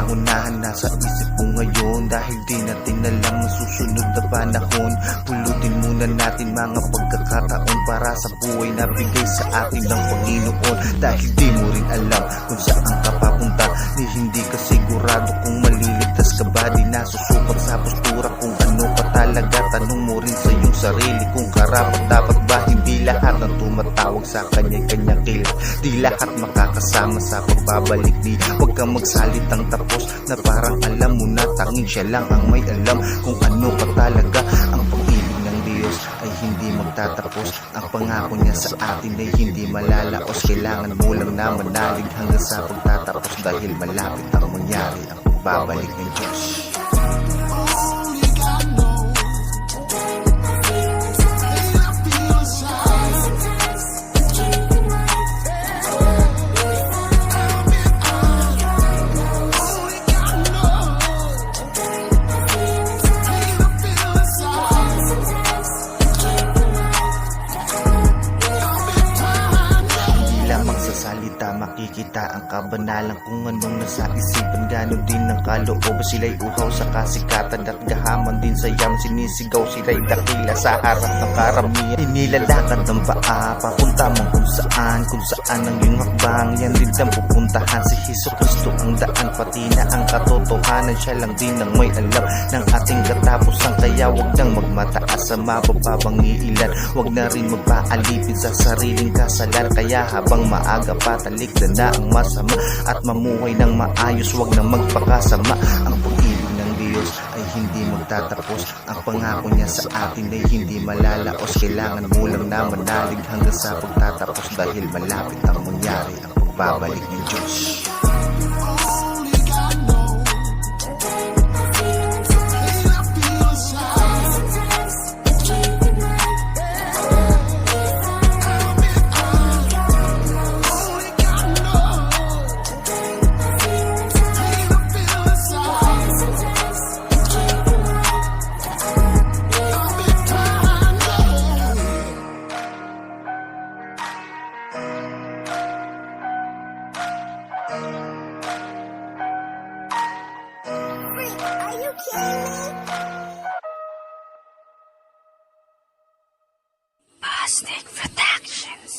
kauna-unahan nasa isip ko ngayon. Dahil di natin alam ang susunod na panahon, pulutin muna natin mga pagkakataon para sa buhay na bigay sa atin ng Panginoon. Dahil di mo rin alam kung saan ka papunta, ni hindi ka sigurado kung maliligtas ka ba. Di nasusukat sa postura kung ano ka talaga. Tanong mo rin sa iyong sarili kung karapat dapat ba. Hindi lahat ng tumatawag sa kanya-kanyang kilat, di lahat makakasama sa pagbabalik. Di huwag kang magsalitang tapos na parang alam mo na tanging siya lang ang may alam kung ano ka talaga. Ang pag-ibig ng Diyos ay hindi magtatapos, ang pangako niya sa atin ay hindi malalaos. Kailangan mo lang na manalig hanggang sa pagtatapos, dahil malapit ang mangyari ang pagbabalik ng Diyos. Salita makikita ang kabanalan kung anong nasa isipan. Ganon din ang kalooban, sila'y uhaw sa kasikatan at gahaman din sa yam. Sinisigaw sila'y dakila sa harap ng karamihan. Inilalakad ng paa papunta mong kung saan ang iyong hakbang. Yan din ang pupuntahan, si Jesucristo ang daan, pati na ang katotohanan. Siya lang din ang may alam ng ating katapusan. Kaya wag nang magmataas sa mabababang iilan, wag na rin magpaalipin sa sariling kasalan. Kaya habang maaga patalikdan na ang masama at mamuhay ng maayos, wag na magpakasama. Ang pag-ibig ng Diyos ay hindi magtatapos, ang pangako niya sa atin ay hindi malalaos. Kailangan mo lang na manalig hanggang sa pagtatapos, dahil malapit ang mangyari ang pagbabalik ng Diyos. Are you kidding me? Boston Productions.